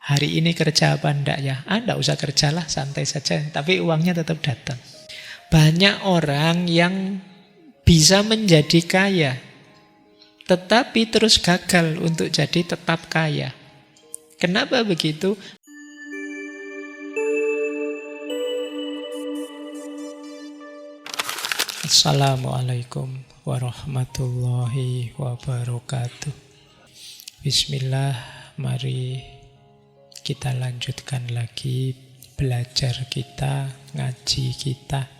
Hari ini kerja apa enggak ya? Enggak usah kerjalah, santai saja. Tapi uangnya tetap datang. Banyak orang yang bisa menjadi kaya, tetapi terus gagal untuk jadi tetap kaya. Kenapa begitu? Assalamualaikum warahmatullahi wabarakatuh. Bismillah, mari kita lanjutkan lagi belajar kita, ngaji kita.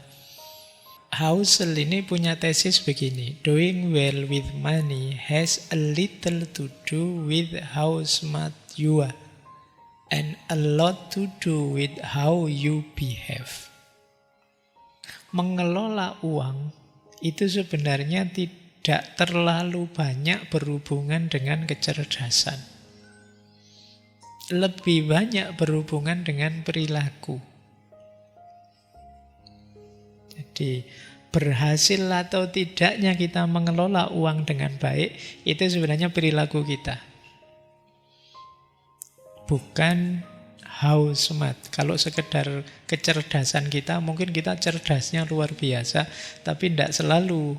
Housel ini punya tesis begini, doing well with money has a little to do with how smart you are and a lot to do with how you behave. Mengelola uang itu sebenarnya tidak terlalu banyak berhubungan dengan kecerdasan. Lebih banyak berhubungan dengan perilaku. Jadi berhasil atau tidaknya kita mengelola uang dengan baik itu sebenarnya perilaku kita. Bukan how smart. Kalau sekedar kecerdasan kita, mungkin kita cerdasnya luar biasa, tapi tidak selalu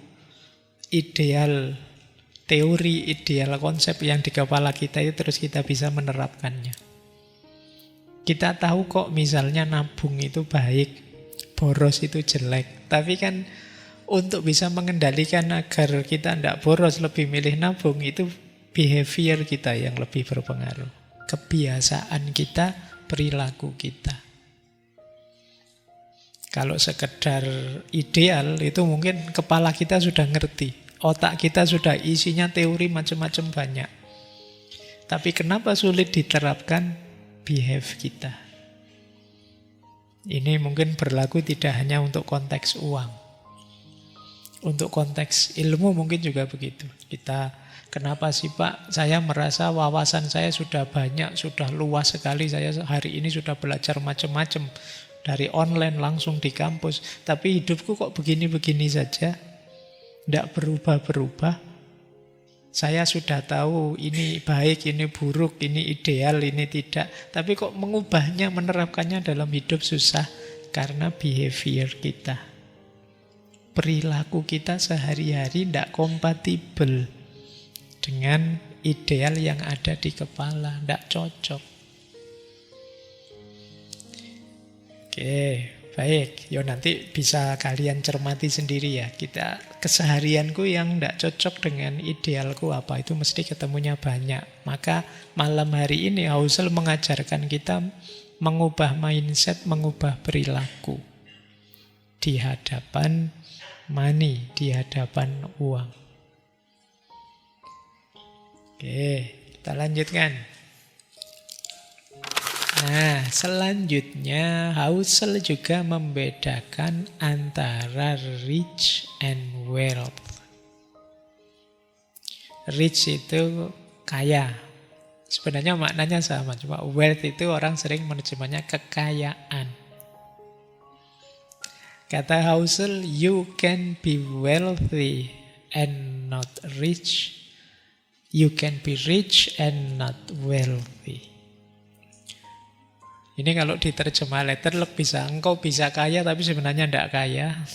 ideal teori, ideal konsep yang di kepala kita itu terus kita bisa menerapkannya. Kita tahu kok misalnya nabung itu baik, boros itu jelek. Tapi kan untuk bisa mengendalikan agar kita tidak boros, lebih milih nabung, itu behavior kita yang lebih berpengaruh. Kebiasaan kita, perilaku kita. Kalau sekedar ideal itu mungkin kepala kita sudah ngerti, otak kita sudah isinya teori macam-macam banyak. Tapi kenapa sulit diterapkan? Behave kita. Ini mungkin berlaku tidak hanya untuk konteks uang. Untuk konteks ilmu mungkin juga begitu. Kenapa sih Pak, saya merasa wawasan saya sudah banyak, sudah luas sekali. Saya hari ini sudah belajar macam-macam. Dari online langsung di kampus. Tapi hidupku kok begini-begini saja. Tidak berubah-berubah. Saya sudah tahu ini baik, ini buruk, ini ideal, ini tidak. Tapi kok mengubahnya, menerapkannya dalam hidup susah. Karena behavior kita. Perilaku kita sehari-hari tidak kompatibel dengan ideal yang ada di kepala, tidak cocok. Oke, baik. Yo nanti bisa kalian cermati sendiri ya. Keseharianku yang tidak cocok dengan idealku apa, itu mesti ketemunya banyak. Maka malam hari ini Housel mengajarkan kita mengubah mindset, mengubah perilaku di hadapan money, di hadapan uang. Oke, kita lanjutkan. Nah, selanjutnya Housel juga membedakan antara rich and wealth. Rich itu kaya. Sebenarnya maknanya sama, cuma wealth itu orang sering menerjemahnya kekayaan. Kata Housel, you can be wealthy and not rich. You can be rich and not wealthy. Ini kalau diterjemah letter bisa, engkau bisa kaya tapi sebenarnya tidak kaya.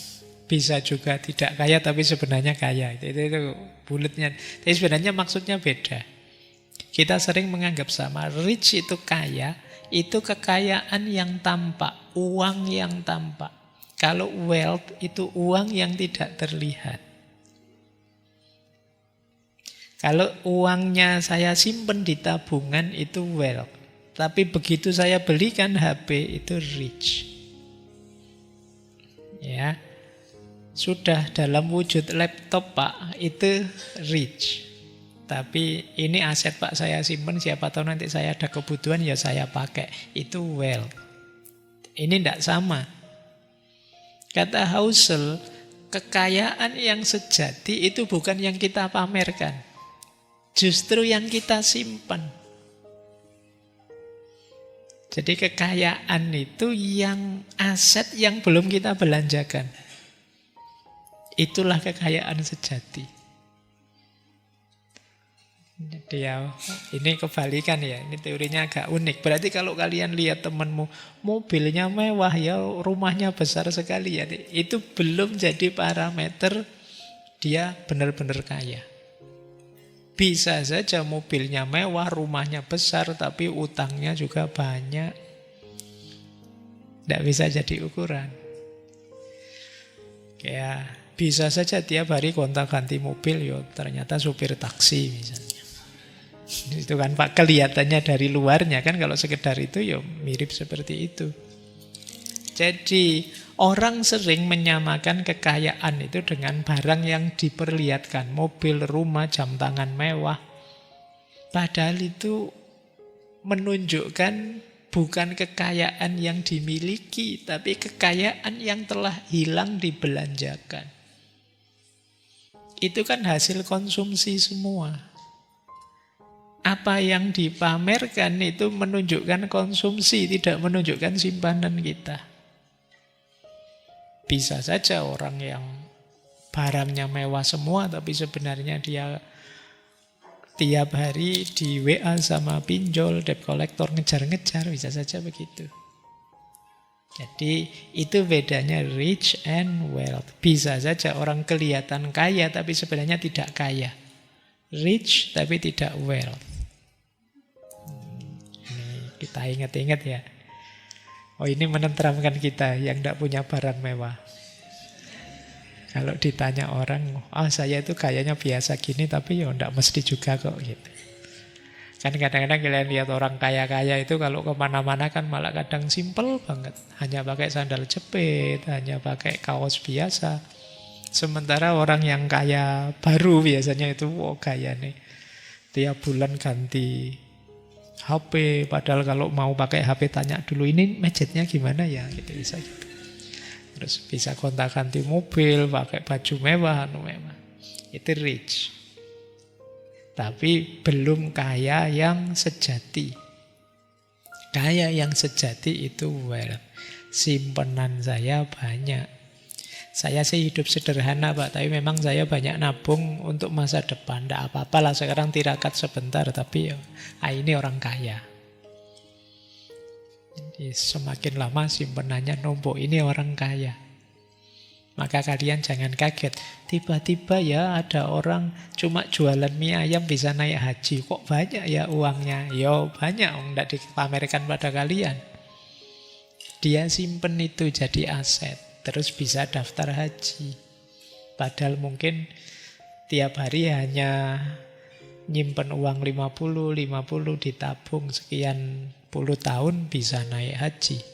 Bisa juga tidak kaya tapi sebenarnya kaya. Itu bulatnya. Tapi sebenarnya maksudnya beda. Kita sering menganggap sama. Rich itu kaya, itu kekayaan yang tampak, uang yang tampak. Kalau wealth itu uang yang tidak terlihat. Kalau uangnya saya simpen di tabungan itu wealth. Tapi begitu saya belikan HP itu rich. Ya. Sudah dalam wujud laptop Pak, itu rich. Tapi ini aset Pak saya simpen, siapa tahu nanti saya ada kebutuhan ya saya pakai. Itu wealth. Ini tidak sama. Kata Housel, kekayaan yang sejati itu bukan yang kita pamerkan. Justru yang kita simpan. Jadi kekayaan itu yang aset yang belum kita belanjakan. Itulah kekayaan sejati. Jadi ya, ini kebalikan ya, ini teorinya agak unik. Berarti kalau kalian lihat temanmu mobilnya mewah ya, rumahnya besar sekali ya, itu belum jadi parameter dia benar-benar kaya. Bisa saja mobilnya mewah, rumahnya besar, tapi utangnya juga banyak. Tidak bisa jadi ukuran. Ya, bisa saja tiap hari gonta-ganti mobil, yo ternyata supir taksi misalnya. Itu kan Pak, kelihatannya dari luarnya kan, kalau sekedar itu ya mirip seperti itu. Jadi orang sering menyamakan kekayaan itu dengan barang yang diperlihatkan, mobil, rumah, jam tangan mewah. Padahal itu menunjukkan bukan kekayaan yang dimiliki, tapi kekayaan yang telah hilang dibelanjakan. Itu kan hasil konsumsi semua. Apa yang dipamerkan itu menunjukkan konsumsi, tidak menunjukkan simpanan kita. Bisa saja orang yang barangnya mewah semua, tapi sebenarnya dia tiap hari di WA sama pinjol, debt collector ngejar-ngejar, bisa saja begitu. Jadi itu bedanya rich and wealth. Bisa saja orang kelihatan kaya, tapi sebenarnya tidak kaya. Rich tapi tidak wealth. Kita ingat-ingat ya. Oh, ini menenteramkan kita yang tidak punya barang mewah. Kalau ditanya orang, saya itu kayaknya biasa gini, tapi ya tidak mesti juga kok gitu. Kan kadang-kadang kalian lihat orang kaya-kaya itu kalau kemana-mana kan malah kadang simpel banget. Hanya pakai sandal jepit, hanya pakai kaos biasa. Sementara orang yang kaya baru biasanya itu, gaya nih. Tiap bulan ganti HP, padahal kalau mau pakai HP tanya dulu ini budgetnya gimana ya, gitu bisa gitu. Terus bisa gonta-ganti mobil, pakai baju mewah, mewah. Itu rich. Tapi belum kaya yang sejati. Kaya yang sejati itu wealth. Simpenan saya banyak. Saya sih hidup sederhana Pak, tapi memang saya banyak nabung untuk masa depan. Tidak apa-apa lah sekarang tirakat sebentar, tapi ini orang kaya. Jadi semakin lama simpenannya numpuk, ini orang kaya. Maka kalian jangan kaget, tiba-tiba ya ada orang cuma jualan mie ayam bisa naik haji. Kok banyak ya uangnya? Ya banyak, tidak dipamerkan pada kalian. Dia simpen itu jadi aset. Terus bisa daftar haji. Padahal mungkin tiap hari hanya nyimpen uang 50 ditabung sekian puluh tahun bisa naik haji.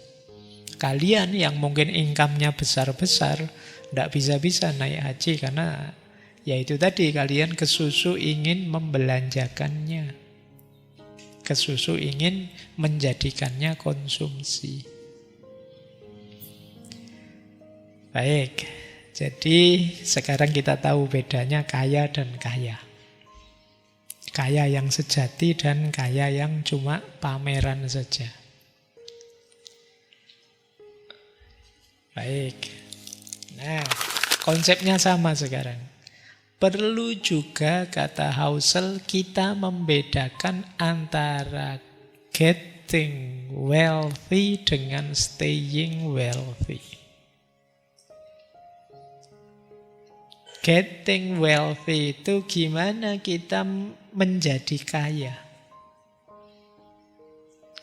Kalian yang mungkin income-nya besar-besar tidak bisa-bisa naik haji karena ya itu tadi, kalian kesusu ingin membelanjakannya. Kesusu ingin menjadikannya konsumsi. Baik, jadi sekarang kita tahu bedanya kaya dan kaya. Kaya yang sejati dan kaya yang cuma pameran saja. Baik, nah konsepnya sama sekarang. Perlu juga, kata Husserl, kita membedakan antara getting wealthy dengan staying wealthy. Getting wealthy itu gimana kita menjadi kaya.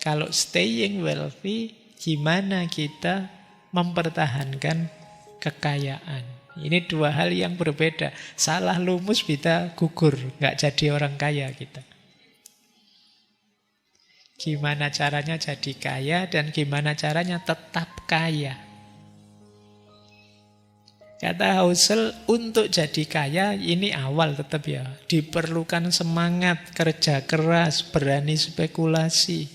Kalau staying wealthy, gimana kita mempertahankan kekayaan. Ini dua hal yang berbeda. Salah lumus kita gugur, nggak jadi orang kaya kita. Gimana caranya jadi kaya dan gimana caranya tetap kaya. Kata Husserl, untuk jadi kaya ini awal tetap ya. Diperlukan semangat, kerja keras, berani spekulasi.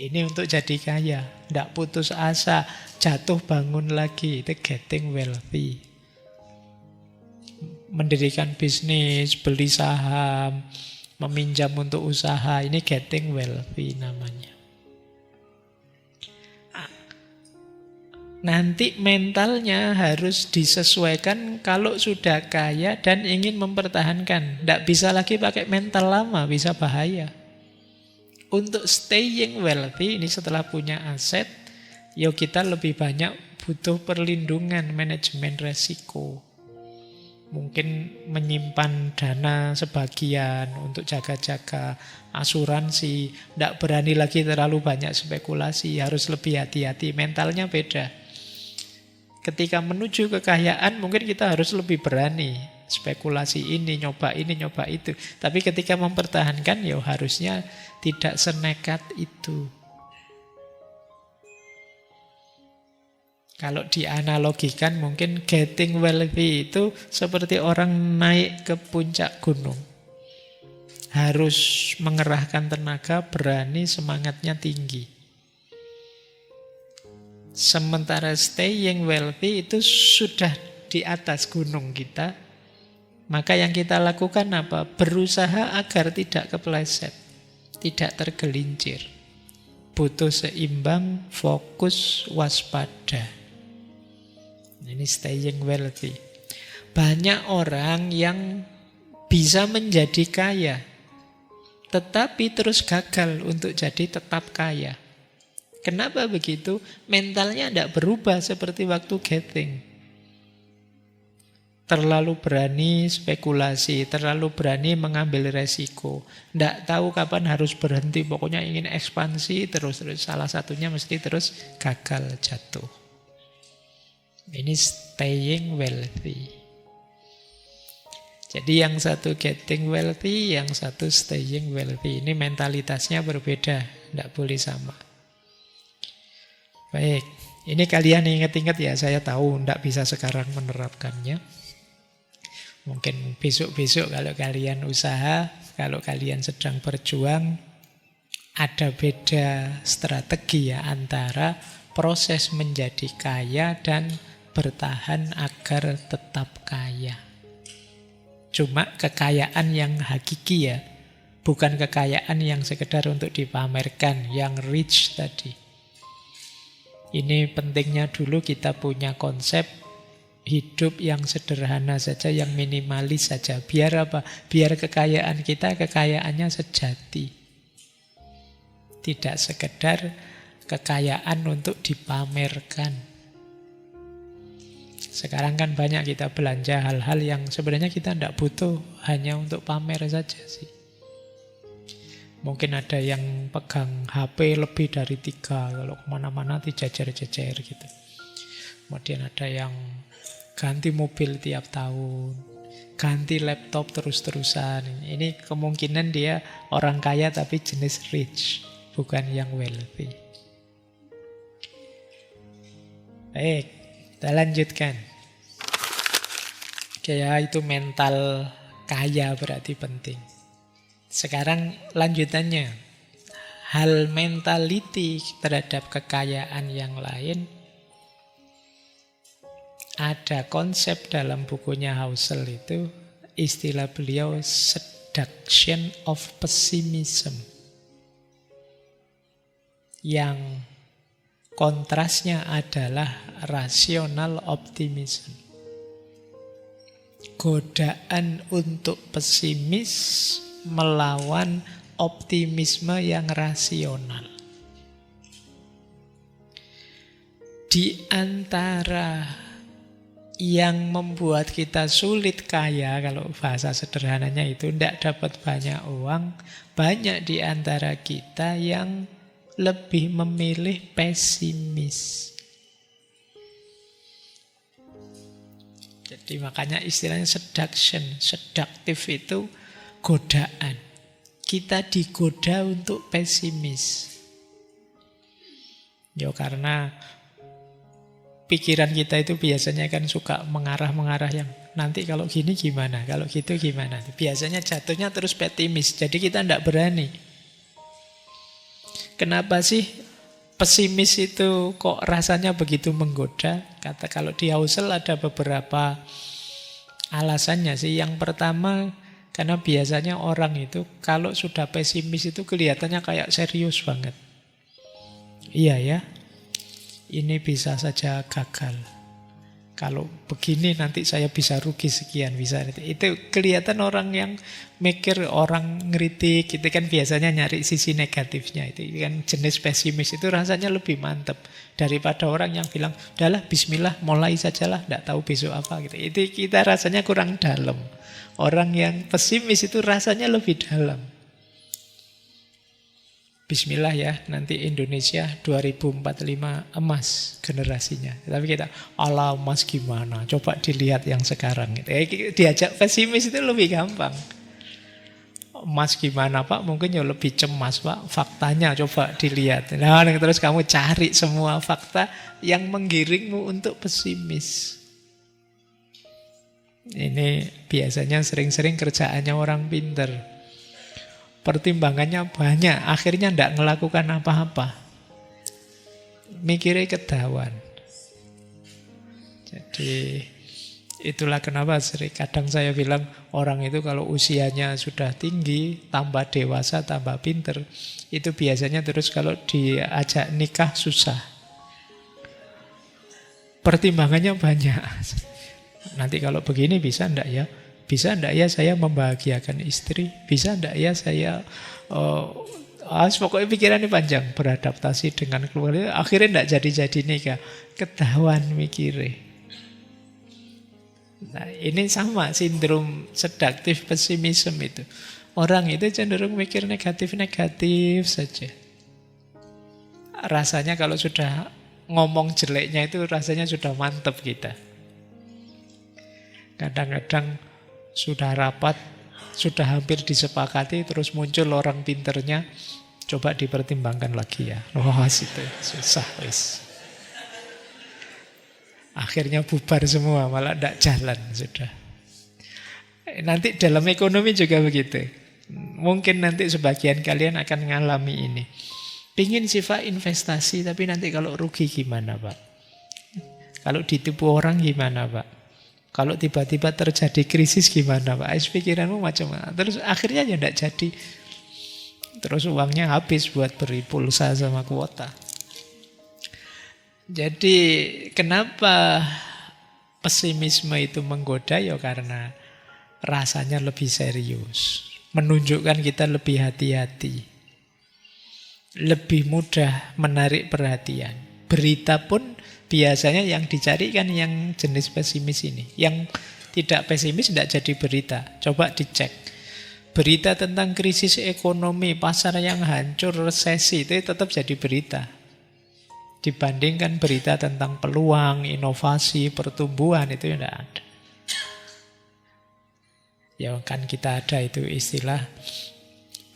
Ini untuk jadi kaya. Tidak putus asa, jatuh bangun lagi. Itu getting wealthy. Mendirikan bisnis, beli saham, meminjam untuk usaha. Ini getting wealthy namanya. Nanti mentalnya harus disesuaikan kalau sudah kaya dan ingin mempertahankan. Tidak bisa lagi pakai mental lama, bisa bahaya. Untuk staying wealthy, ini setelah punya aset, ya kita lebih banyak butuh perlindungan, manajemen resiko. Mungkin menyimpan dana sebagian untuk jaga-jaga, asuransi. Tidak berani lagi terlalu banyak spekulasi, harus lebih hati-hati. Mentalnya beda. Ketika menuju kekayaan mungkin kita harus lebih berani. Spekulasi ini, nyoba itu. Tapi ketika mempertahankan ya harusnya tidak senekat itu. Kalau dianalogikan mungkin getting wealthy itu seperti orang naik ke puncak gunung. Harus mengerahkan tenaga, berani, semangatnya tinggi. Sementara staying wealthy itu sudah di atas gunung kita. Maka yang kita lakukan apa? Berusaha agar tidak kepleset, tidak tergelincir. Butuh seimbang, fokus, waspada. Ini staying wealthy. Banyak orang yang bisa menjadi kaya, tetapi terus gagal untuk jadi tetap kaya. Kenapa begitu? Mentalnya tidak berubah seperti waktu getting. Terlalu berani spekulasi, terlalu berani mengambil resiko. Tidak tahu kapan harus berhenti, pokoknya ingin ekspansi terus. Salah satunya mesti terus gagal, jatuh. Ini staying wealthy. Jadi yang satu getting wealthy, yang satu staying wealthy. Ini mentalitasnya berbeda, tidak boleh sama. Baik, ini kalian ingat-ingat ya, saya tahu tidak bisa sekarang menerapkannya. Mungkin besok-besok kalau kalian usaha, kalau kalian sedang berjuang, ada beda strategi ya antara proses menjadi kaya dan bertahan agar tetap kaya. Cuma kekayaan yang hakiki ya, bukan kekayaan yang sekedar untuk dipamerkan, yang rich tadi. Ini pentingnya dulu kita punya konsep hidup yang sederhana saja, yang minimalis saja. Biar apa? Biar kekayaan kita, kekayaannya sejati. Tidak sekedar kekayaan untuk dipamerkan. Sekarang kan banyak kita belanja hal-hal yang sebenarnya kita tidak butuh, hanya untuk pamer saja sih. Mungkin ada yang pegang HP lebih dari 3, kalau kemana-mana dijajar-jajar gitu. Kemudian ada yang ganti mobil tiap tahun, ganti laptop terus-terusan. Ini kemungkinan dia orang kaya tapi jenis rich, bukan yang wealthy. Baik, kita lanjutkan. Oke ya, itu mental kaya berarti penting. Sekarang lanjutannya. Hal mentality terhadap kekayaan yang lain. Ada konsep dalam bukunya Housel itu, istilah beliau seduction of pessimism. Yang kontrasnya adalah rational optimism. Godaan untuk pesimis melawan optimisme yang rasional. Di antara yang membuat kita sulit kaya, kalau bahasa sederhananya itu tidak dapat banyak uang, banyak di antara kita yang lebih memilih pesimis. Jadi makanya istilahnya seduction, seduktif itu godaan. Kita digoda untuk pesimis. Ya karena pikiran kita itu biasanya kan suka mengarah-mengarah yang nanti kalau gini gimana, kalau gitu gimana. Biasanya jatuhnya terus pesimis, jadi kita tidak berani. Kenapa sih pesimis itu kok rasanya begitu menggoda? Kata kalau di Housel ada beberapa alasannya sih. Yang pertama, karena biasanya orang itu kalau sudah pesimis itu kelihatannya kayak serius banget. Iya ya. ini bisa saja gagal. Kalau begini nanti saya bisa rugi sekian, bisa. Itu kelihatan orang yang mikir, orang ngeritik, itu kan biasanya nyari sisi negatifnya. Itu kan jenis pesimis, itu rasanya lebih mantep daripada orang yang bilang, udahlah bismillah, mulai sajalah, tidak tahu besok apa. Gitu. Itu kita rasanya kurang dalam. Orang yang pesimis itu rasanya lebih dalam. Bismillah ya, nanti Indonesia 2045 emas generasinya. Tapi kita, ala emas gimana? Coba dilihat yang sekarang. Diajak pesimis itu lebih gampang. Emas gimana Pak? Mungkin ya lebih cemas Pak. Faktanya coba dilihat. Nah, terus kamu cari semua fakta yang menggiringmu untuk pesimis. Ini biasanya sering-sering kerjaannya orang pinter. Pertimbangannya banyak, akhirnya tidak melakukan apa-apa. Mikirnya ketahuan. Jadi itulah kenapa kadang saya bilang orang itu kalau usianya sudah tinggi, tambah dewasa, tambah pinter, itu biasanya terus kalau diajak nikah susah. Pertimbangannya banyak. Nanti kalau begini bisa enggak ya? Bisa enggak ya saya membahagiakan istri? Bisa enggak ya saya pokoknya pikirannya panjang, beradaptasi dengan keluarga. Akhirnya enggak jadi-jadi nikah. Ketahuan mikirnya. Nah, ini sama sindrom sedaktif pesimisme itu. Orang itu cenderung mikir negatif-negatif saja. Rasanya kalau sudah ngomong jeleknya itu rasanya sudah mantep kita. Kadang-kadang sudah rapat, sudah hampir disepakati, terus muncul orang pinternya, coba dipertimbangkan lagi ya. Wah, itu susah wis. Akhirnya bubar semua, malah tidak jalan sudah. Nanti dalam ekonomi juga begitu. Mungkin nanti sebagian kalian akan mengalami ini. Pingin sifat investasi, tapi nanti kalau rugi gimana Pak? Kalau ditipu orang gimana Pak? Kalau tiba-tiba terjadi krisis gimana Pak? Pikiranmu macam-macam. Terus akhirnya ya tidak jadi. Terus uangnya habis buat beri pulsa sama kuota. Jadi kenapa pesimisme itu menggoda? Ya karena rasanya lebih serius. Menunjukkan kita lebih hati-hati. Lebih mudah menarik perhatian. Berita pun biasanya yang dicari kan yang jenis pesimis ini. Yang tidak pesimis tidak jadi berita. Coba dicek. Berita tentang krisis ekonomi, pasar yang hancur, resesi, itu tetap jadi berita. Dibandingkan berita tentang peluang, inovasi, pertumbuhan, itu tidak ada. Ya kan kita ada itu istilah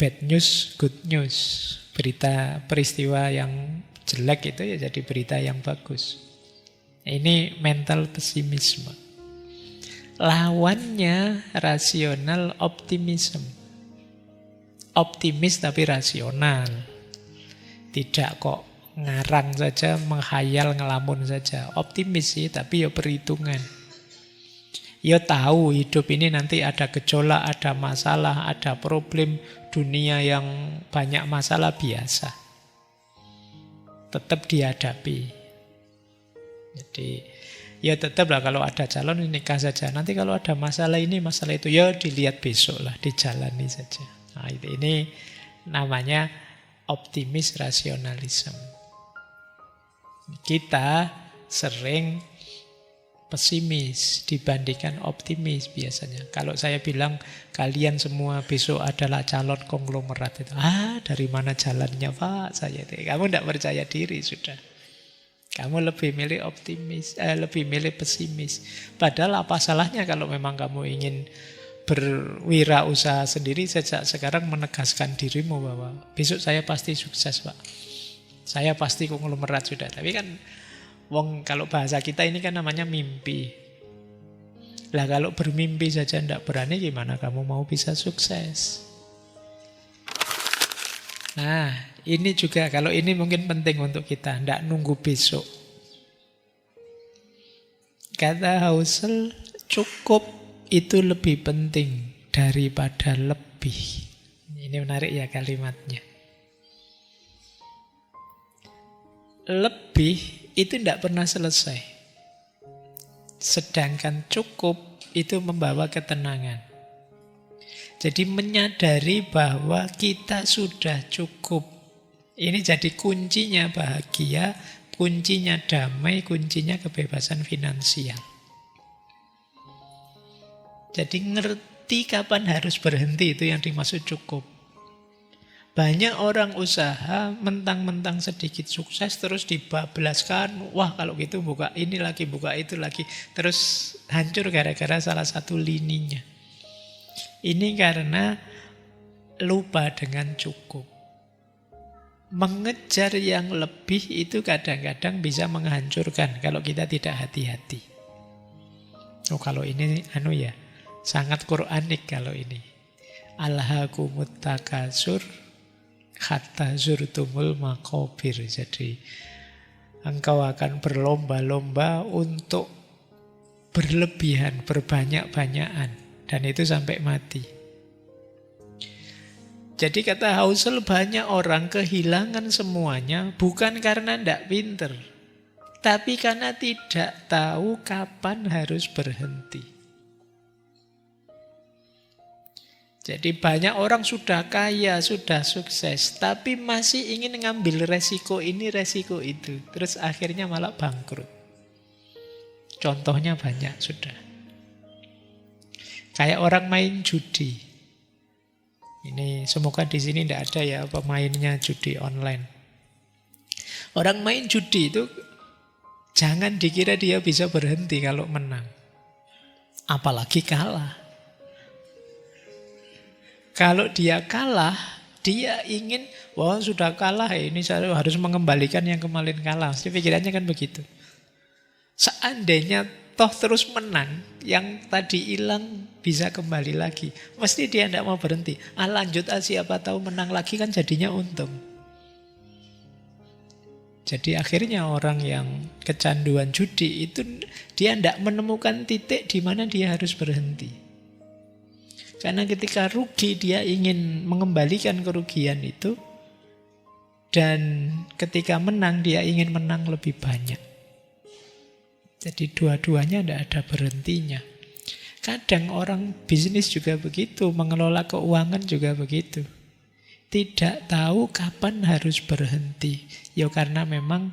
bad news, good news. Berita peristiwa yang jelek itu ya jadi berita yang bagus. Ini mental pesimisme. Lawannya rasional optimisme. Optimis tapi rasional. Tidak kok ngarang saja, menghayal, ngelamun saja. Optimis sih, tapi ya perhitungan. Ya tahu hidup ini nanti ada gejolak, ada masalah, ada problem dunia yang banyak masalah biasa. Tetap dihadapi. Jadi ya tetaplah kalau ada calon nikah saja. Nanti kalau ada masalah ini, masalah itu, ya dilihat besok lah, dijalani saja. Nah, ini namanya optimis rasionalisme. Kita sering pesimis dibandingkan optimis biasanya. Kalau saya bilang kalian semua besok adalah calon konglomerat itu, dari mana jalannya Pak? Saya itu, kamu tidak percaya diri sudah. Kamu lebih milih optimis, lebih milih pesimis. Padahal apa salahnya kalau memang kamu ingin berwirausaha sendiri sejak sekarang menegaskan dirimu bahwa besok saya pasti sukses Pak. Saya pasti konglomerat sudah. Tapi kan wong kalau bahasa kita ini kan namanya mimpi. Lah kalau bermimpi saja tidak berani, gimana kamu mau bisa sukses? Nah, ini juga, kalau ini mungkin penting untuk kita, tidak nunggu besok. Kata Husserl, cukup itu lebih penting daripada lebih. Ini menarik ya kalimatnya. Lebih itu tidak pernah selesai. Sedangkan cukup itu membawa ketenangan. Jadi menyadari bahwa kita sudah cukup. Ini jadi kuncinya bahagia, kuncinya damai, kuncinya kebebasan finansial. Jadi ngerti kapan harus berhenti, itu yang dimaksud cukup. Banyak orang usaha mentang-mentang sedikit sukses terus dibablaskan. Wah kalau gitu buka ini lagi, buka itu lagi. Terus hancur gara-gara salah satu lininya. Ini karena lupa dengan cukup. Mengejar yang lebih itu kadang-kadang bisa menghancurkan kalau kita tidak hati-hati. Oh kalau ini sangat Quranik kalau ini. Alhaakumut takasur hatta zurtumul maqabir. Jadi engkau akan berlomba-lomba untuk berlebihan, berbanyak-banyakan, dan itu sampai mati. Jadi kata Housel, banyak orang kehilangan semuanya bukan karena tidak pinter, tapi karena tidak tahu kapan harus berhenti. Jadi banyak orang sudah kaya, sudah sukses, tapi masih ingin ngambil resiko ini, resiko itu. Terus akhirnya malah bangkrut. Contohnya banyak sudah. Kayak orang main judi. Ini semoga di sini tidak ada ya pemainnya judi online. Orang main judi itu jangan dikira dia bisa berhenti kalau menang. Apalagi kalah. Kalau dia kalah, dia ingin, wah sudah kalah ini saya harus mengembalikan yang kemarin kalah. Jadi pikirannya kan begitu. Seandainya toh terus menang, yang tadi hilang bisa kembali lagi. Mesti dia tidak mau berhenti. Lanjut siapa tahu menang lagi kan jadinya untung. Jadi akhirnya orang yang kecanduan judi itu dia tidak menemukan titik di mana dia harus berhenti. Karena ketika rugi dia ingin mengembalikan kerugian itu. Dan ketika menang dia ingin menang lebih banyak. Jadi dua-duanya tidak ada berhentinya. Kadang orang bisnis juga begitu, mengelola keuangan juga begitu. Tidak tahu kapan harus berhenti. Ya karena memang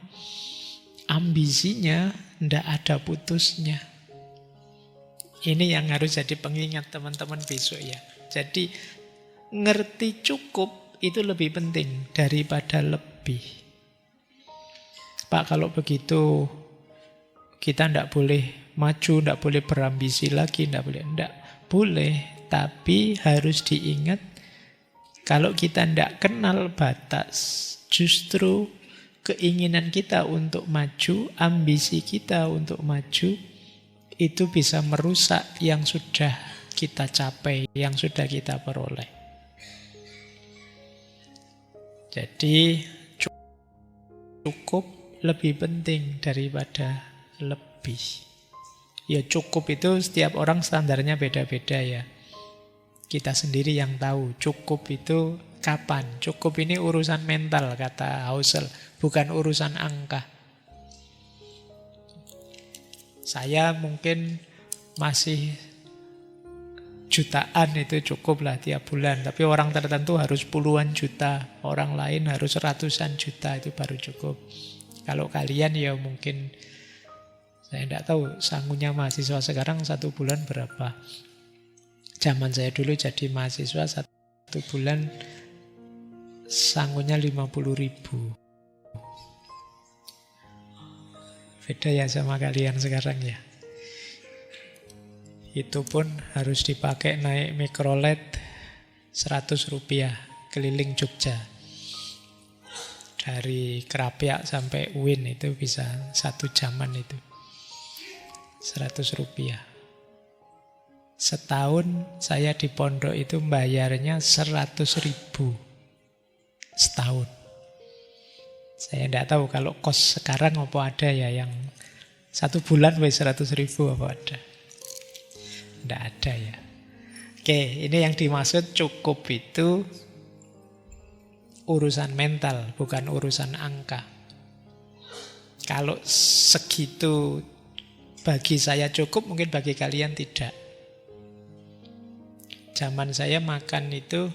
ambisinya tidak ada putusnya. Ini yang harus jadi pengingat teman-teman besok ya. Jadi ngerti cukup itu lebih penting daripada lebih. Pak kalau begitu kita tidak boleh maju, tidak boleh berambisi lagi, tidak boleh. Tidak boleh, tapi harus diingat kalau kita tidak kenal batas, justru keinginan kita untuk maju, ambisi kita untuk maju, itu bisa merusak yang sudah kita capai, yang sudah kita peroleh. Jadi cukup lebih penting daripada lebih. Ya cukup itu setiap orang standarnya beda-beda ya. Kita sendiri yang tahu cukup itu kapan. Cukup ini urusan mental kata Housel, bukan urusan angka. Saya mungkin masih jutaan itu cukup lah tiap bulan. Tapi orang tertentu harus puluhan juta. Orang lain harus ratusan juta, itu baru cukup. Kalau kalian ya mungkin, saya tidak tahu sangunya mahasiswa sekarang satu bulan berapa. Zaman saya dulu jadi mahasiswa satu bulan sangunya 50.000. Beda ya sama kalian sekarang ya. Itu pun harus dipakai naik mikrolet 100 rupiah keliling Jogja. Dari Krapyak sampai UIN itu bisa 1 jaman itu. 100 rupiah. Setahun saya di pondok itu bayarnya 100.000 setahun. Saya tidak tahu kalau kos sekarang apa ada ya yang 1 bulan 100.000 apa ada. Tidak ada ya. Oke, ini yang dimaksud cukup itu urusan mental, bukan urusan angka. Kalau segitu bagi saya cukup, mungkin bagi kalian tidak. Zaman saya makan itu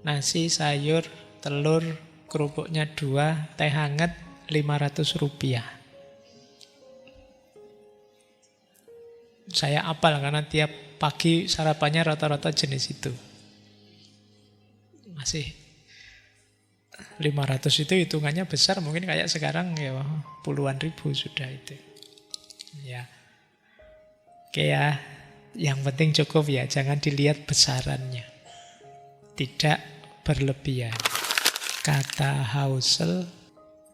nasi, sayur, telur, kerupuknya 2, teh hangat 500 rupiah. Saya apal karena tiap pagi sarapannya rata-rata jenis itu. Masih 500 itu hitungannya besar, mungkin kayak sekarang ya puluhan ribu sudah itu. Ya. Oke ya, yang penting cukup ya, jangan dilihat besarannya. Tidak berlebihan. Kata Housel,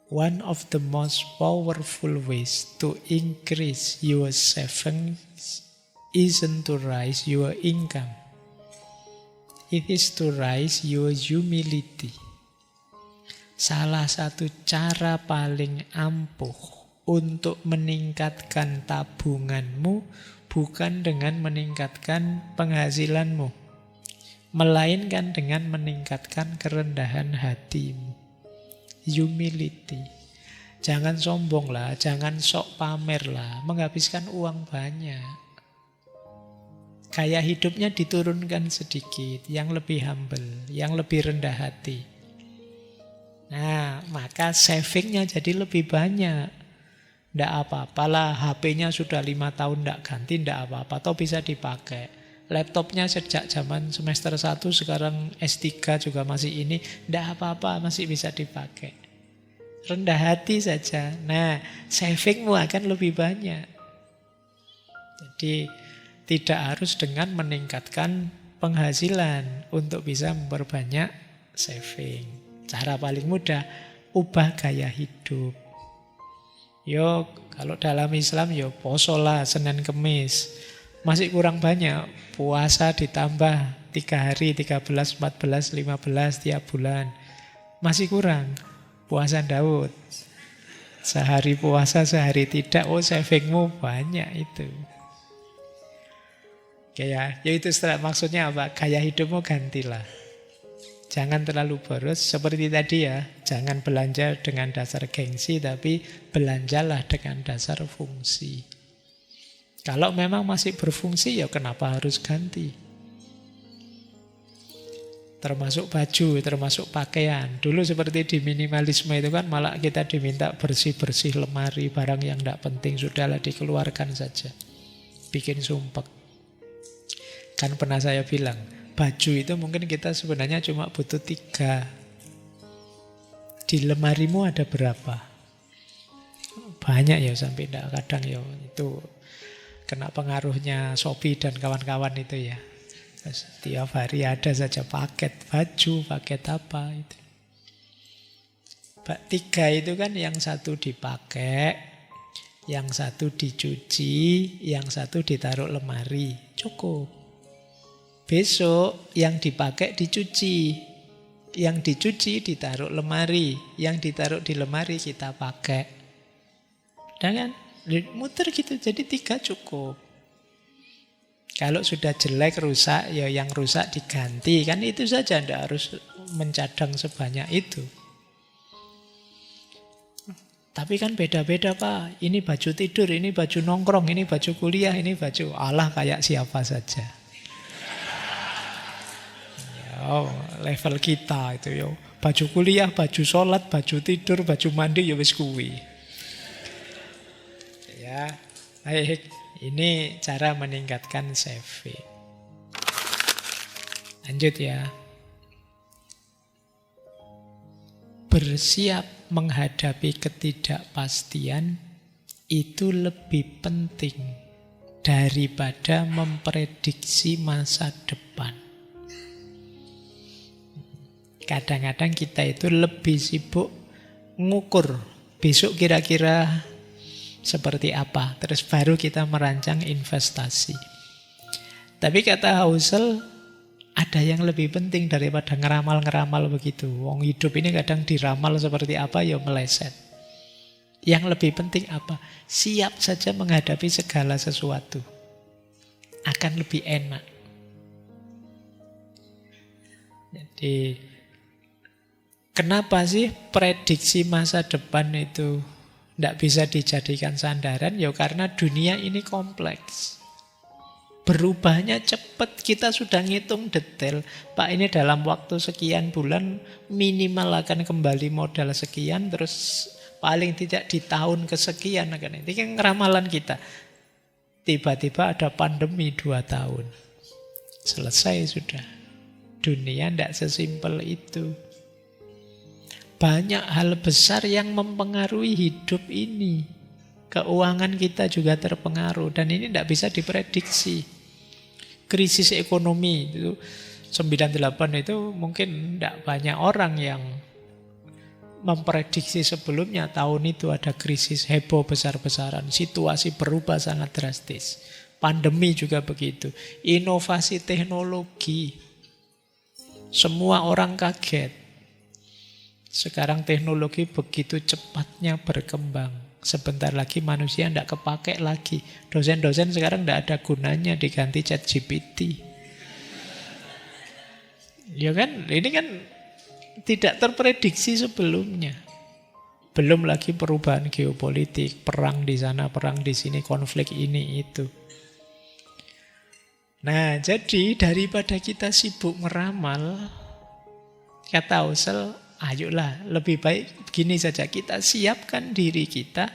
one of the most powerful ways to increase your savings isn't to raise your income. It is to raise your humility. Salah satu cara paling ampuh untuk meningkatkan tabunganmu bukan dengan meningkatkan penghasilanmu, melainkan dengan meningkatkan kerendahan hatimu. Humility. Jangan sombong lah, jangan sok pamer lah, menghabiskan uang banyak. Gaya hidupnya diturunkan sedikit, yang lebih humble, yang lebih rendah hati. Nah, maka savingnya jadi lebih banyak. Tidak apa-apalah, HP-nya sudah 5 tahun tidak ganti, tidak apa-apa, atau bisa dipakai. Laptopnya sejak zaman semester 1, sekarang S3 juga masih ini, tidak apa-apa, masih bisa dipakai. Rendah hati saja. Nah, savingmu akan lebih banyak. Jadi, tidak harus dengan meningkatkan penghasilan untuk bisa memperbanyak saving. Cara paling mudah, ubah gaya hidup. Yo, kalau dalam Islam yo poso lah Senin Kemis. Masih kurang banyak. Puasa ditambah 3 hari, 13, 14, 15 tiap bulan. Masih kurang. Puasa Daud. Sehari puasa, sehari tidak. Oh, savingmu banyak itu. Oke ya, itu maksudnya apa? Gaya hidupmu gantilah. Jangan terlalu boros, seperti tadi ya. Jangan belanja dengan dasar gengsi, tapi belanjalah dengan dasar fungsi. Kalau memang masih berfungsi, ya kenapa harus ganti? Termasuk baju, termasuk pakaian. Dulu seperti di minimalisme itu kan malah kita diminta bersih-bersih lemari, barang yang tidak penting, sudahlah dikeluarkan saja. Bikin sumpek. Kan pernah saya bilang, baju itu mungkin kita sebenarnya cuma butuh 3. Di lemarimu ada berapa? Banyak ya, sampai tidak kadang ya itu kena pengaruhnya Shopee dan kawan-kawan itu ya. Setiap hari ada saja paket baju, paket apa itu. 3 itu kan yang satu dipakai, yang satu dicuci, yang satu ditaruh lemari. Cukup. Besok yang dipakai dicuci, yang dicuci ditaruh lemari, yang ditaruh di lemari kita pakai. Dan kan muter gitu, jadi 3 cukup. Kalau sudah jelek, rusak, ya yang rusak diganti. Kan itu saja, tidak harus mencadang sebanyak itu. Tapi kan beda-beda Pak. Ini baju tidur, ini baju nongkrong, ini baju kuliah, ini baju Allah kayak siapa saja. Oh, level kita itu yo. Baju kuliah, baju sholat, baju tidur, baju mandi ya wis kuwi. Ya, baik. Ini cara meningkatkan saving. Lanjut ya. Bersiap menghadapi ketidakpastian itu lebih penting daripada memprediksi masa depan. Kadang-kadang kita itu lebih sibuk ngukur besok kira-kira seperti apa, terus baru kita merancang investasi. Tapi kata Housel, ada yang lebih penting daripada ngeramal-ngeramal begitu. Wong hidup ini kadang diramal seperti apa ya meleset. Yang lebih penting apa? Siap saja menghadapi segala sesuatu. Akan lebih enak. Jadi kenapa sih prediksi masa depan itu Tidak bisa dijadikan sandaran, ya karena dunia ini kompleks. Berubahnya cepat, kita sudah ngitung detail. Pak, ini dalam waktu sekian bulan minimal akan kembali modal sekian, terus paling tidak di tahun kesekian akan. Ini kan ramalan kita. Tiba-tiba ada pandemi 2 tahun. Selesai sudah. Dunia tidak sesimpel itu. Banyak hal besar yang mempengaruhi hidup ini. Keuangan kita juga terpengaruh. Dan ini tidak bisa diprediksi. Krisis ekonomi itu 98 itu mungkin tidak banyak orang yang memprediksi sebelumnya tahun itu ada krisis heboh besar-besaran. Situasi berubah sangat drastis. Pandemi juga begitu. Inovasi teknologi. Semua orang kaget. Sekarang teknologi begitu cepatnya berkembang. Sebentar lagi manusia tidak kepake lagi. Dosen-dosen sekarang tidak ada gunanya, diganti ChatGPT. Ya kan, ini kan tidak terprediksi sebelumnya. Belum lagi perubahan geopolitik, perang di sana, perang di sini, konflik ini itu. Nah, jadi daripada kita sibuk meramal, kata Husserl, ayolah, lebih baik begini saja. Kita siapkan diri kita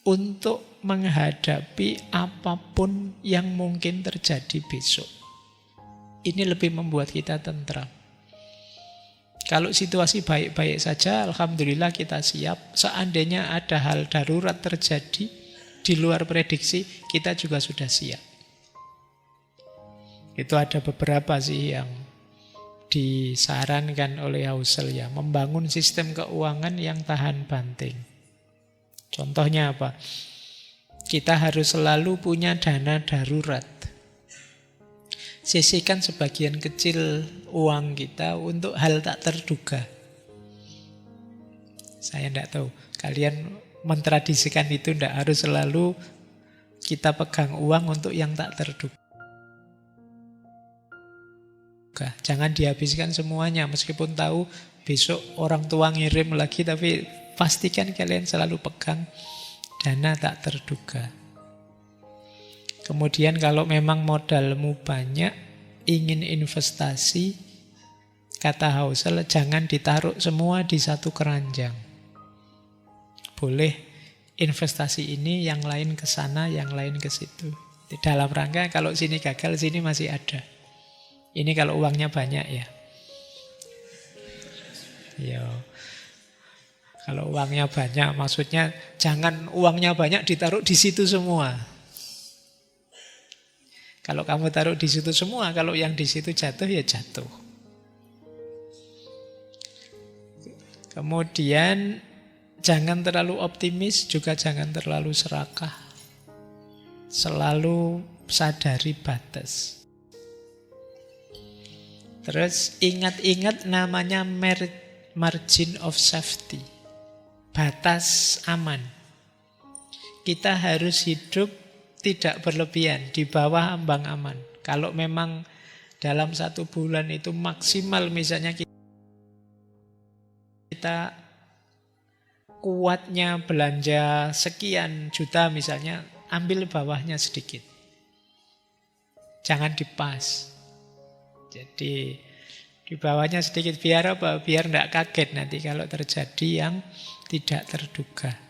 untuk menghadapi apapun yang mungkin terjadi besok. Ini lebih membuat kita tentram. Kalau situasi baik-baik saja, alhamdulillah kita siap. Seandainya ada hal darurat terjadi di luar prediksi, kita juga sudah siap. Itu ada beberapa sih yang disarankan oleh Husserl ya, membangun sistem keuangan yang tahan banting. Contohnya apa? Kita harus selalu punya dana darurat. Sisihkan sebagian kecil uang kita untuk hal tak terduga. Saya tidak tahu, kalian mentradisikan itu tidak harus selalu kita pegang uang untuk yang tak terduga. Jangan dihabiskan semuanya, meskipun tahu besok orang tua ngirim lagi, tapi pastikan kalian selalu pegang dana tak terduga. Kemudian kalau memang modalmu banyak, ingin investasi, kata Husserl, jangan ditaruh semua di satu keranjang. Boleh investasi ini, yang lain ke sana, yang lain ke situ. Dalam rangka kalau sini gagal, sini masih ada. Ini kalau uangnya banyak ya. Yo. Kalau uangnya banyak, maksudnya jangan uangnya banyak ditaruh di situ semua. Kalau kamu taruh di situ semua, kalau yang di situ jatuh ya jatuh. Kemudian jangan terlalu optimis, juga jangan terlalu serakah. Selalu sadari batas. Terus ingat-ingat namanya margin of safety. Batas aman. Kita harus hidup tidak berlebihan, di bawah ambang aman. Kalau memang dalam 1 bulan itu maksimal, misalnya kita kuatnya belanja sekian juta misalnya, ambil bawahnya sedikit. Jangan dipas. Jadi di bawahnya sedikit, biar apa? Biar tidak kaget nanti kalau terjadi yang tidak terduga.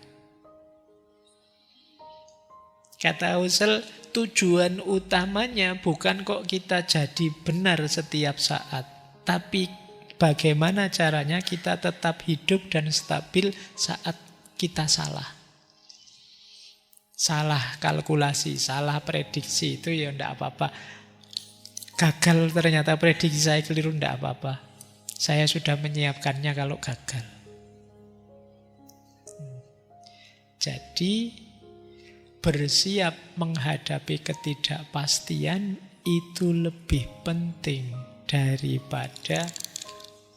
Kata Husserl, tujuan utamanya bukan kok kita jadi benar setiap saat, tapi bagaimana caranya kita tetap hidup dan stabil saat kita salah. Salah kalkulasi, salah prediksi itu ya tidak apa-apa. Gagal ternyata prediksi saya keliru, tidak apa-apa. Saya sudah menyiapkannya kalau gagal. Jadi bersiap menghadapi ketidakpastian itu lebih penting daripada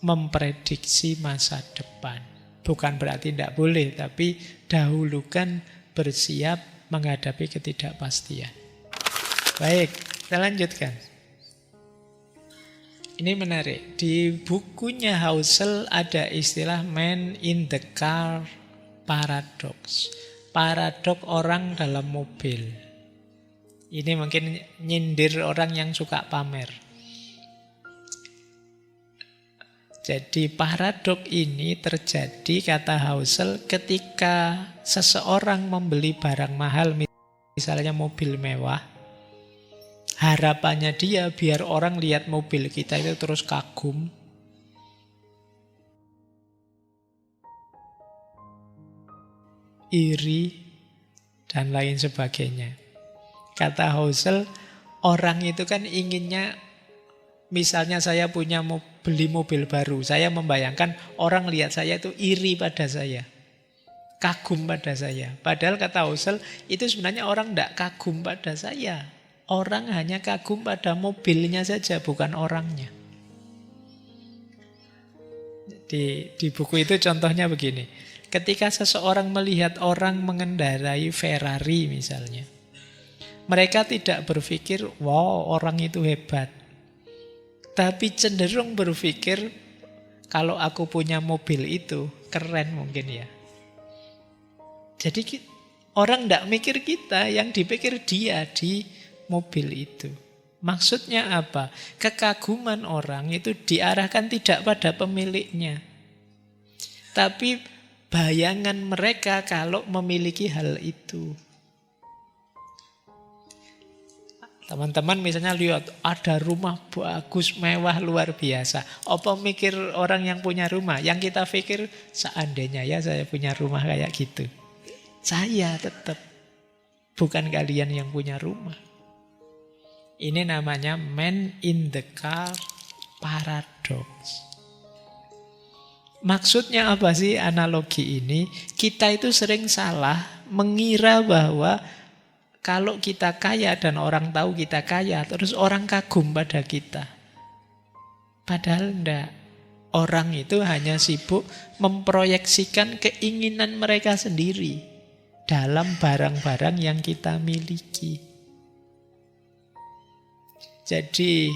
memprediksi masa depan. Bukan berarti tidak boleh, tapi dahulukan bersiap menghadapi ketidakpastian. Baik, kita lanjutkan. Ini menarik. Di bukunya Husserl ada istilah man in the car paradoks. Paradok orang dalam mobil. Ini mungkin nyindir orang yang suka pamer. Jadi paradok ini terjadi, kata Husserl, ketika seseorang membeli barang mahal, misalnya mobil mewah, harapannya dia biar orang lihat mobil kita itu terus kagum, iri, dan lain sebagainya. Kata Husserl, orang itu kan inginnya, misalnya saya beli mobil baru, saya membayangkan orang lihat saya itu iri pada saya, kagum pada saya. Padahal kata Husserl, itu sebenarnya orang tidak kagum pada saya. Orang hanya kagum pada mobilnya saja, bukan orangnya. Di buku itu contohnya begini. Ketika seseorang melihat orang mengendarai Ferrari misalnya, mereka tidak berpikir, wow orang itu hebat. Tapi cenderung berpikir, kalau aku punya mobil itu, keren mungkin ya. Jadi orang tidak mikir kita, yang dipikir dia di mobil itu. Maksudnya apa? Kekaguman orang itu diarahkan tidak pada pemiliknya, tapi bayangan mereka kalau memiliki hal itu. Teman-teman misalnya lihat ada rumah bagus, mewah, luar biasa. Apa mikir orang yang punya rumah? Yang kita pikir, seandainya ya saya punya rumah kayak gitu. Saya tetap, bukan kalian yang punya rumah. Ini namanya man in the car paradox. Maksudnya apa sih analogi ini? Kita itu sering salah mengira bahwa kalau kita kaya dan orang tahu kita kaya, terus orang kagum pada kita. Padahal enggak. Orang itu hanya sibuk memproyeksikan keinginan mereka sendiri dalam barang-barang yang kita miliki. Jadi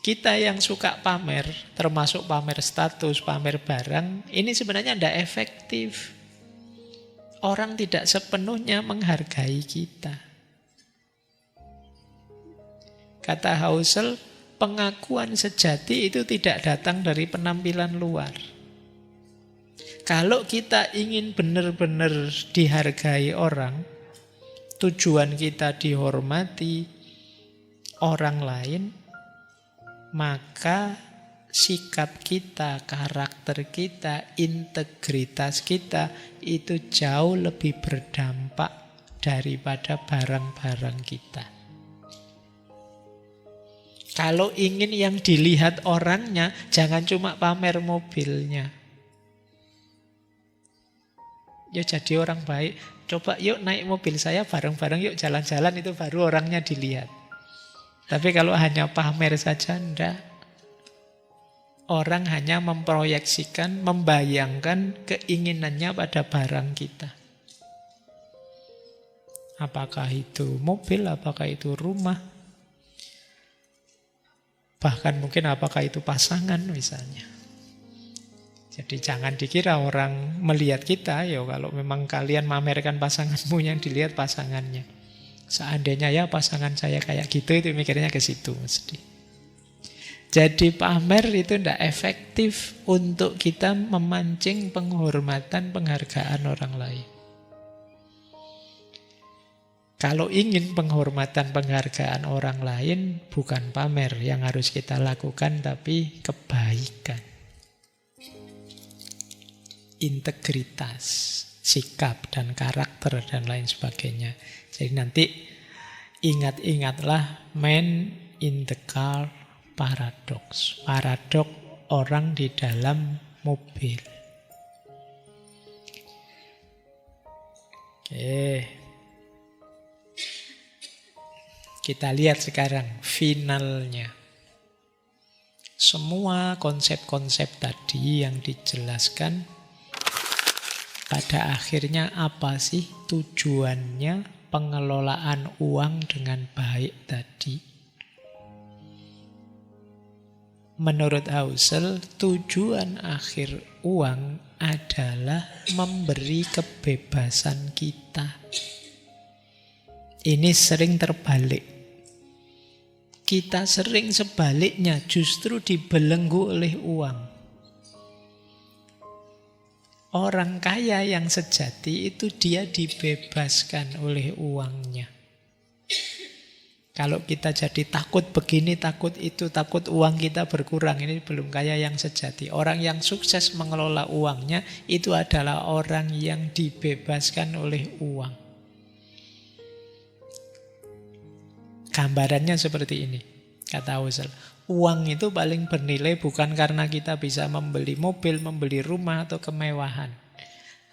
kita yang suka pamer, termasuk pamer status, pamer barang, ini sebenarnya tidak efektif. Orang tidak sepenuhnya menghargai kita. Kata Husserl, pengakuan sejati itu tidak datang dari penampilan luar. Kalau kita ingin benar-benar dihargai orang, tujuan kita dihormati orang lain, maka sikap kita, karakter kita, integritas kita itu jauh lebih berdampak daripada barang-barang kita. Kalau ingin yang dilihat orangnya, jangan cuma pamer mobilnya. Yuk jadi orang baik, coba yuk naik mobil saya bareng-bareng, yuk jalan-jalan, itu baru orangnya dilihat. Tapi kalau hanya pamer saja, enggak. Orang hanya memproyeksikan, membayangkan keinginannya pada barang kita. Apakah itu mobil, apakah itu rumah, bahkan mungkin apakah itu pasangan misalnya. Jadi jangan dikira orang melihat kita, ya kalau memang kalian mamerkan pasanganmu, yang dilihat pasangannya. Seandainya ya pasangan saya kayak gitu, itu mikirnya ke situ mesti. Jadi pamer itu tidak efektif untuk kita memancing penghormatan, penghargaan orang lain. Kalau ingin penghormatan, penghargaan orang lain, bukan pamer yang harus kita lakukan, tapi kebaikan. Integritas, sikap dan karakter dan lain sebagainya. Jadi nanti ingat-ingatlah man in the car paradox. Paradok orang di dalam mobil. Oke. Kita lihat sekarang finalnya. Semua konsep-konsep tadi yang dijelaskan, pada akhirnya apa sih tujuannya pengelolaan uang dengan baik tadi? Menurut Husserl, tujuan akhir uang adalah memberi kebebasan kita. Ini sering terbalik. Kita sering sebaliknya justru dibelenggu oleh uang. Orang kaya yang sejati itu dia dibebaskan oleh uangnya. Kalau kita jadi takut begini, takut itu, takut uang kita berkurang, ini belum kaya yang sejati. Orang yang sukses mengelola uangnya itu adalah orang yang dibebaskan oleh uang. Gambarannya seperti ini, kata Husserl. Uang itu paling bernilai bukan karena kita bisa membeli mobil, membeli rumah atau kemewahan.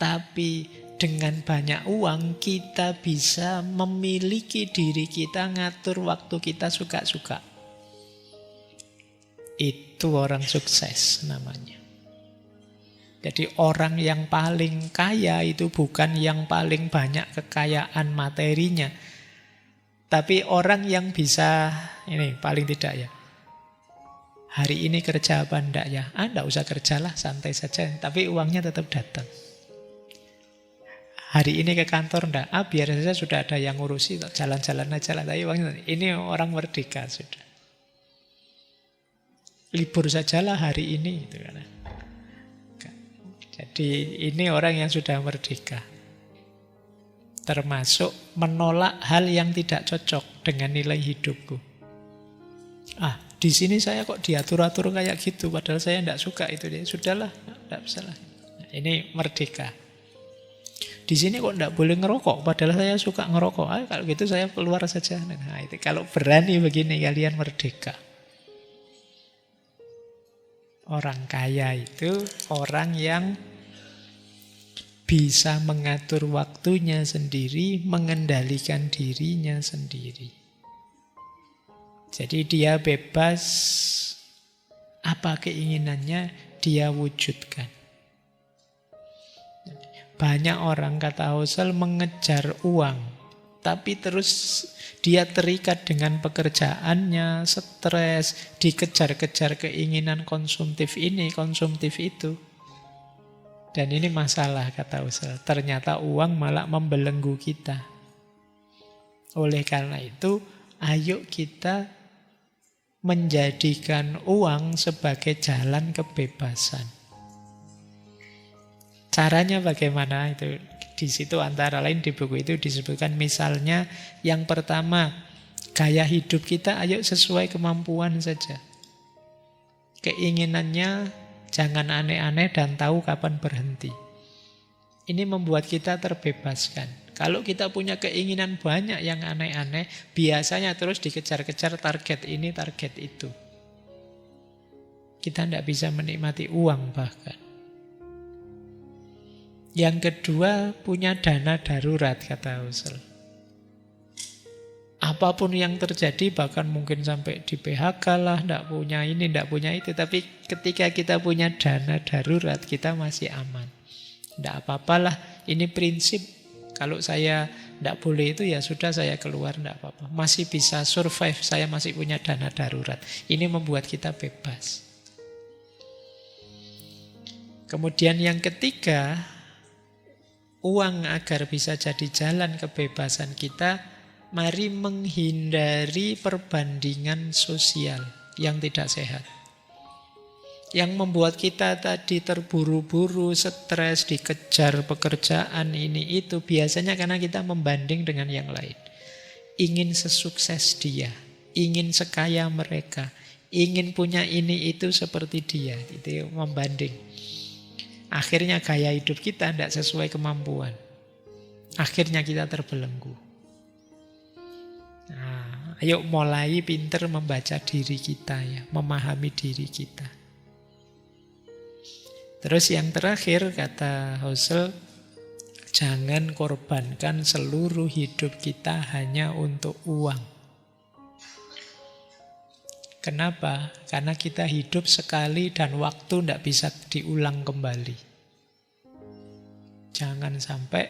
Tapi dengan banyak uang kita bisa memiliki diri kita, ngatur waktu kita suka-suka. Itu orang sukses namanya. Jadi orang yang paling kaya itu bukan yang paling banyak kekayaan materinya, tapi orang yang bisa, ini paling tidak ya, hari ini kerja apa enggak ya? Enggak usah kerjalah, santai saja, tapi uangnya tetap datang. Hari ini ke kantor enggak? Biar saja sudah ada yang ngurusi, jalan-jalan aja lah. Tapi uangnya, ini orang merdeka sudah. Libur sajalah hari ini. Gitu kan. Jadi ini orang yang sudah merdeka. Termasuk menolak hal yang tidak cocok dengan nilai hidupku. Di sini saya kok diatur-atur kayak gitu, padahal saya tidak suka itu. Sudahlah, tidak bisa lah. Ini merdeka. Di sini kok tidak boleh ngerokok, padahal saya suka ngerokok. Kalau gitu saya keluar saja. Nah, itu kalau berani begini kalian merdeka. Orang kaya itu orang yang bisa mengatur waktunya sendiri, mengendalikan dirinya sendiri. Jadi dia bebas, apa keinginannya dia wujudkan. Banyak orang, kata Husserl, mengejar uang, tapi terus dia terikat dengan pekerjaannya, stres, dikejar-kejar keinginan konsumtif ini, konsumtif itu. Dan ini masalah, kata Husserl. Ternyata uang malah membelenggu kita. Oleh karena itu, ayo kita menjadikan uang sebagai jalan kebebasan. Caranya bagaimana? Itu di situ antara lain di buku itu disebutkan, misalnya yang pertama, gaya hidup kita ayo sesuai kemampuan saja. Keinginannya jangan aneh-aneh dan tahu kapan berhenti. Ini membuat kita terbebaskan. Kalau kita punya keinginan banyak yang aneh-aneh, biasanya terus dikejar-kejar target ini, target itu. Kita tidak bisa menikmati uang bahkan. Yang kedua, punya dana darurat, kata Husserl. Apapun yang terjadi, bahkan mungkin sampai di PHK lah, tidak punya ini, tidak punya itu. Tapi ketika kita punya dana darurat, kita masih aman. Tidak apa-apalah, ini prinsip. Kalau saya tidak boleh itu, ya sudah saya keluar, tidak apa-apa. Masih bisa survive, saya masih punya dana darurat. Ini membuat kita bebas. Kemudian yang ketiga, uang agar bisa jadi jalan kebebasan kita, mari menghindari perbandingan sosial yang tidak sehat. Yang membuat kita tadi terburu-buru, stres, dikejar pekerjaan ini itu, biasanya karena kita membanding dengan yang lain. Ingin sesukses dia, ingin sekaya mereka, ingin punya ini itu seperti dia. Itu membanding. Akhirnya gaya hidup kita tidak sesuai kemampuan. Akhirnya kita terbelenggu. Nah, ayo mulai pinter membaca diri kita ya, memahami diri kita. Terus yang terakhir, kata Husserl, jangan korbankan seluruh hidup kita hanya untuk uang. Kenapa? Karena kita hidup sekali dan waktu tidak bisa diulang kembali. Jangan sampai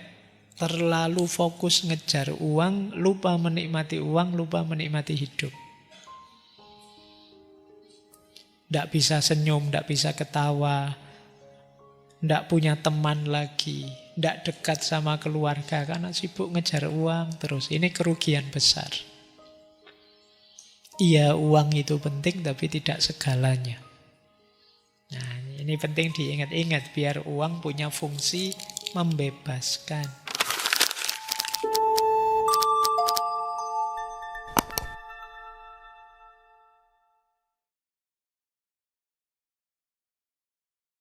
terlalu fokus ngejar uang, lupa menikmati uang, lupa menikmati hidup. Tidak bisa senyum, tidak bisa ketawa, Tidak punya teman lagi, tidak dekat sama keluarga karena sibuk ngejar uang terus. Ini kerugian besar. Iya, uang itu penting tapi tidak segalanya. Nah, ini penting diingat-ingat biar uang punya fungsi membebaskan.